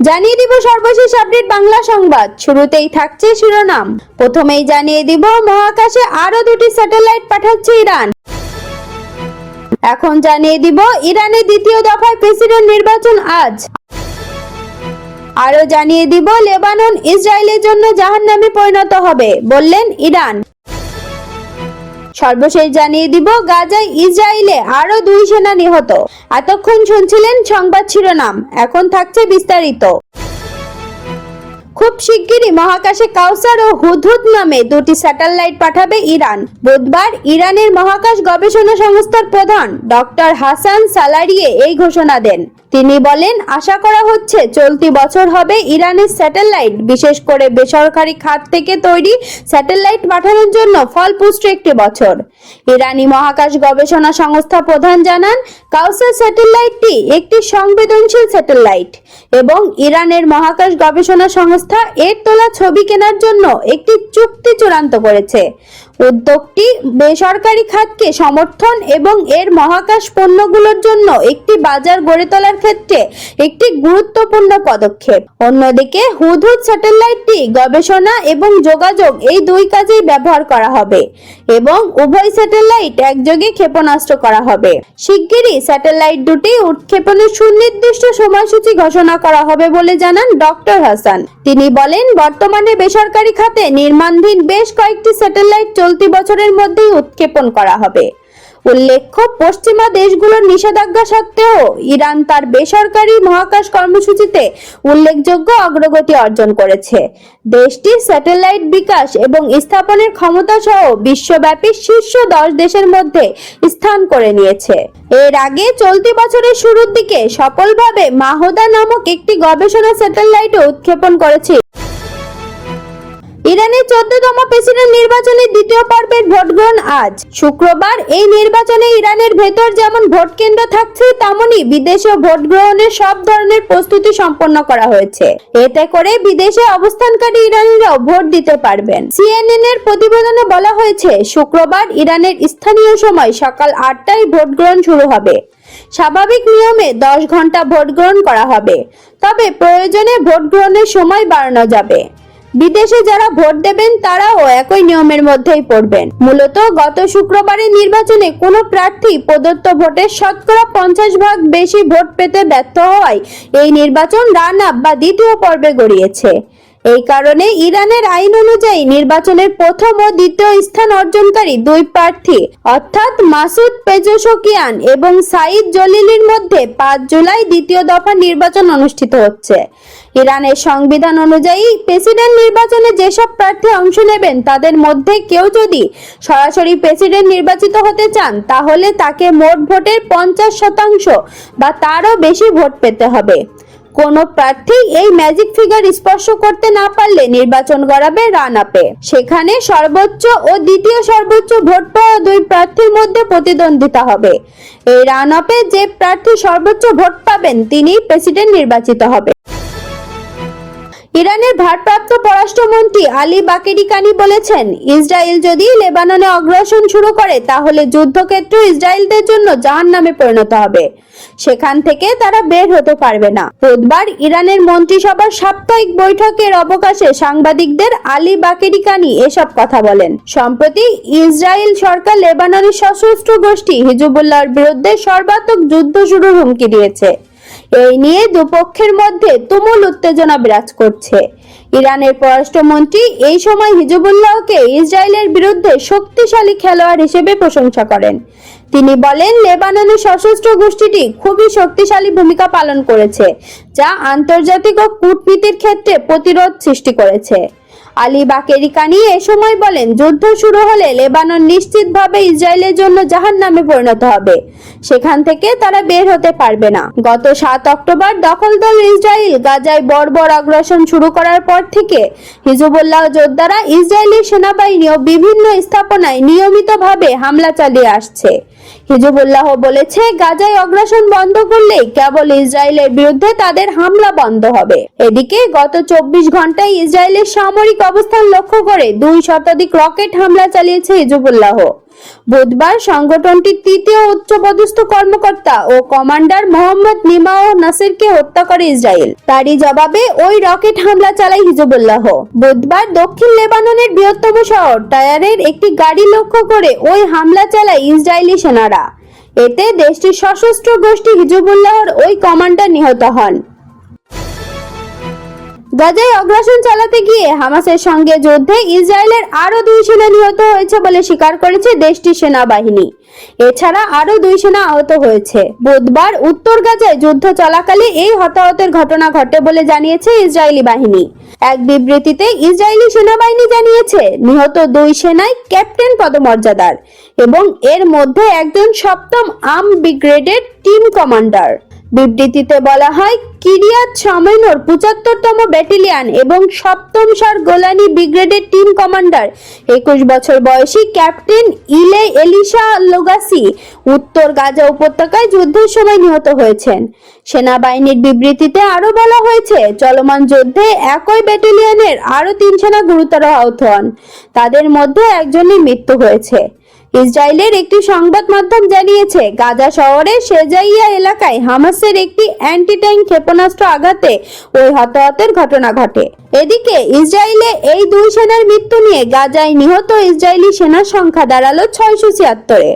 জানিয়ে দিব সর্বশেষ আপডেট বাংলা সংবাদ। শুরুতেই থাকছে শিরোনাম। প্রথমেই জানিয়ে দিব মহাকাশে আরো দুটি স্যাটেলাইট পাঠাচ্ছে ইরান। এখন জানিয়ে দিব ইরানের দ্বিতীয় দফায় প্রেসিডেন্ট নির্বাচন আজ। আরো জানিয়ে দিব লেবানন ইসরায়েলের জন্য জাহান্নামে পরিণত হবে বললেন ইরান। সর্বশেষ জানিয়ে দিব গাজায় ইসরায়েলে আরো 2 সেনা নিহত। এতক্ষণ শুনছিলেন সংবাদ শিরোনাম, এখন থাকছে বিস্তারিত। খুব শিগগিরই মহাকাশে কাউসার ও হুদহুদ নামে দুটি স্যাটেলাইট পাঠাবে ইরান। বুধবার ইরানের মহাকাশ গবেষণা সংস্থার প্রধান ডক্টর হাসান সালারিয়ে এই ঘোষণা দেন। তিনি বলেন, আশা করা হচ্ছে চলতি বছর হবে ইরানের স্যাটেলাইট, বিশেষ করে বেসরকারি খাত থেকে তৈরি স্যাটেলাইট পাঠানোর জন্য ফলপ্রসূ একটি বছর। ইরানি মহাকাশ গবেষণা সংস্থা প্রধান জানান, কাউসার স্যাটেলাইটটি একটি সংবেদনশীল স্যাটেলাইট এবং ইরানের মহাকাশ গবেষণা সংস্থা এর তোলা ছবি কেনার জন্য একটি চুক্তি চূড়ান্ত করেছে। উদ্যোগটি বেসরকারি খাতকে সমর্থন এবং এর মহাকাশ পণ্যগুলোর জন্য একটি বাজার গড়ে তোলার ক্ষেত্রে একটি গুরুত্বপূর্ণ পদক্ষেপ। অন্যদিকে হুদহুদ স্যাটেলাইটটি গবেষণা এবং যোগাযোগ এই দুই কাজেই ব্যবহার করা হবে এবং উভয় স্যাটেলাইট একযোগে ক্ষেপণাস্ত্র করা হবে। শিগগিরই স্যাটেলাইট দুটি উৎক্ষেপণের সুনির্দিষ্ট সময়সূচি ঘোষণা করা হবে বলে জানান ডক্টর হাসান। তিনি বলেন, বর্তমানে বেসরকারি খাতে নির্মাণাধীন বেশ কয়েকটি স্যাটেলাইট চলতি বছরের মধ্যেই উৎক্ষেপণ করা হবে। উল্লেখ্য, পশ্চিমা দেশগুলোর নিষেধাজ্ঞা সত্ত্বেও ইরান তার বেসরকারি মহাকাশ কর্মসূচিতে উল্লেখযোগ্য অগ্রগতি অর্জন করেছে। দেশটি স্যাটেলাইট বিকাশ এবং স্থাপনের ক্ষমতা সহ বিশ্বব্যাপী শীর্ষ 10 দেশের মধ্যে স্থান করে নিয়েছে। এর আগে চলতি বছরের শুরুর দিকে সফলভাবে মাহদা নামক একটি গবেষণা স্যাটেলাইট উৎক্ষেপণ করেছে। ইরানের 14তম প্রেসিডেন্ট নির্বাচনের দ্বিতীয় পর্বের ভোট গ্রহণ আজ শুক্রবার। এই নির্বাচনে ইরানের ভেতর যেমন ভোট কেন্দ্র থাকছে, তেমনই বিদেশে ভোট গ্রহণের সব ধরনের প্রস্তুতি সম্পন্ন করা হয়েছে। এতে করে বিদেশে অবস্থানকারী ইরানিরাও ভোট দিতে পারবেন। সিএনএন এর প্রতিবেদনে বলা হয়েছে, শুক্রবার ইরানের স্থানীয় সময় সকাল 8টায় ভোট গ্রহণ শুরু হবে। স্বাভাবিক নিয়মে 10 ঘন্টা ভোট গ্রহণ করা হবে, তবে প্রয়োজনে ভোট গ্রহণের সময় বাড়ানো যাবে। বিদেশে যারা ভোট দেবেন তারাও একই নিয়মের মধ্যেই পড়বেন। মূলত গত শুক্রবারের নির্বাচনে কোনো প্রার্থী প্রদত্ত ভোটের শতকরা 50% বেশি ভোট পেতে ব্যর্থ হওয়ায় এই নির্বাচন রান আপ বা দ্বিতীয় পর্বে গড়িয়েছে। এই কারণে ইরানের আইন অনুযায়ী নির্বাচনের প্রথম ও দ্বিতীয় স্থান অর্জনকারী 2 প্রার্থী অর্থাৎ মাসুদ পেজেশকিয়ান এবং সাইদ জলিলির মধ্যে 5 জুলাই দ্বিতীয় দফা নির্বাচন অনুষ্ঠিত হচ্ছে। ইরানের সংবিধান অনুযায়ী প্রেসিডেন্ট নির্বাচনে যেসব প্রার্থী অংশ নেবেন তাদের মধ্যে কেউ যদি সরাসরি প্রেসিডেন্ট নির্বাচিত হতে চান, তাহলে তাকে মোট ভোটের 50% বা তারও বেশি ভোট পেতে হবে। কোন প্রার্থী এই ম্যাজিক ফিগার স্পর্শ করতে না পারলে নির্বাচন গড়াবে রান আপে। সেখানে সর্বোচ্চ ও দ্বিতীয় সর্বোচ্চ ভোট পাওয়া 2 প্রার্থীর মধ্যে প্রতিদ্বন্দ্বিতা হবে। এই রান আপে যে প্রার্থী সর্বোচ্চ ভোট পাবেন তিনি প্রেসিডেন্ট নির্বাচিত হবে। ইরানের ভারপ্রাপ্ত পররাষ্ট্রমন্ত্রী আলী বাকেরি কানি বলেছেন, ইসরায়েল যদি লেবাননে অগ্রাসন শুরু করে তাহলে যুদ্ধক্ষেত্র ইসরায়েলদের জন্য জাহান্নামে পরিণত হবে। সেখান থেকে তারা বের হতে পারবে না। বুধবার ইরানের মন্ত্রিসভার সাপ্তাহিক বৈঠকের অবকাশে সাংবাদিকদের আলী বাকেরি কানি এসব কথা বলেন। সম্প্রতি ইসরায়েল সরকার লেবাননের সশস্ত্র গোষ্ঠী হিজবুল্লাহর বিরুদ্ধে সর্বাত্মক যুদ্ধ শুরুর হুমকি দিয়েছে। এই নিয়ে দুপক্ষের মধ্যে তুমুল উত্তেজনা বিরাজ করছে। ইরানের পররাষ্ট্রমন্ত্রী এই সময় হিজবুল্লাহকে ইসরায়েলের বিরুদ্ধে শক্তিশালী খেলোয়াড় হিসেবে প্রশংসা করেন। তিনি বলেন, লেবাননের সশস্ত্র গোষ্ঠীটি খুবই শক্তিশালী ভূমিকা পালন করেছে, যা আন্তর্জাতিক ও কূটনীতির ক্ষেত্রে প্রতিরোধ সৃষ্টি করেছে। আলী বাকেরি কানি এ সময় বলেন, যুদ্ধ শুরু হলে লেবানন নিশ্চিতভাবে ইসরায়েলের জন্য জাহান্নামে পরিণত হবে। সেখান থেকে তারা বের হতে পারবে না। গত 7 অক্টোবর দখলদার ইসরায়েল গাজায় বর্বর আগ্রাসন শুরু করার পর থেকে হিজবুল্লাহ যোদ্ধারা ইসরায়েলি সেনাবাহিনী ও বিভিন্ন স্থাপনায় নিয়মিতভাবে হামলা চালিয়ে আসছে। হিজবুল্লাহ বলেছে, গাজায় আগ্রাসন বন্ধ করলেই কেবল ইসরায়েলের বিরুদ্ধে তাদের হামলা বন্ধ হবে। এদিকে গত 24 ঘন্টায় ইসরায়েলের সামরিক অবস্থান লক্ষ্য করে 2 শতাধিক রকেট হামলা চালিয়েছে হিজবুল্লাহ। বুধবার সংগঠনটির তৃতীয় উচ্চপদস্থ কর্মকর্তা ও কমান্ডার মোহাম্মদ নিমাও নাসিরকে হত্যা করে ইসরায়েল। তারই জবাবে ওই রকেট হামলা চালায় হিজবুল্লাহ। বুধবার দক্ষিণ লেবাননের বৃহত্তম শহর টায়ারের একটি গাড়ি লক্ষ্য করে ওই হামলা চালায় ইসরায়েলি সেনারা। এতে দেশটির সশস্ত্র গোষ্ঠী হিজবুল্লাহর ওই কমান্ডার নিহত হন। গাজায় আগ্রাসন চালাতে গিয়ে হামাসের সঙ্গে যুদ্ধে ইসরায়েলের আরো 2 সেনা নিহত হয়েছে বলে স্বীকার করেছে দেশটির সেনাবাহিনী। এছাড়া আরো 2 সেনা আহত হয়েছে। বুধবার উত্তর গাজায় যুদ্ধ চলাকালে এই হতাহতের ঘটনা ঘটে বলে জানিয়েছে ইসরায়েলি বাহিনী। এক বিবৃতিতে ইসরায়েলি সেনাবাহিনী জানিয়েছে নিহত 2 সেনাই ক্যাপ্টেন পদমর্যাদার এবং এর মধ্যে একজন 7ম আর্ম ব্রিগেডের টিম কমান্ডার। বিবৃতিতে বলা হয়, কিরিয়াত শামইনোর 75তম ব্যাটালিয়ন এবং 7ম সার গোলানি ব্রিগেডের টিম কমান্ডার 21 বছর বয়সী ক্যাপ্টেন ইলে এলিশা লোগাসি উত্তর গাজা উপত্যকায় যুদ্ধের সময় নিহত হয়েছেন। সেনাবাহিনীর বিবৃতিতে আরো বলা হয়েছে, চলমান যুদ্ধে একই ব্যাটালিয়নের আরো 3 সেনা গুরুতর আহত হন। তাদের মধ্যে একজনের মৃত্যু হয়েছে। ইসরায়েলের একটি সংবাদ মাধ্যম জানিয়েছে, গাজা শহরের শেজাইয়া এলাকায় হামাসের একটি অ্যান্টি ট্যাঙ্ক ক্ষেপণাস্ত্র আঘাতে ওই হতাহতের ঘটনা ঘটে। এদিকে ইসরায়েলে এই 2 সেনার মৃত্যু নিয়ে গাজায় নিহত ইসরায়েলি সেনার সংখ্যা দাঁড়ালো 676-এ।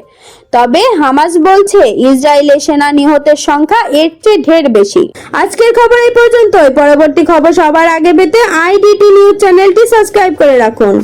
তবে হামাস বলছে ইসরায়েলের সেনা নিহতের সংখ্যা এর চেয়ে ঢের বেশি। আজকের খবর এই পর্যন্তই। পরবর্তী খবর সবার আগে পেতে আইডিটি নিউজ চ্যানেলটি সাবস্ক্রাইব করে রাখুন।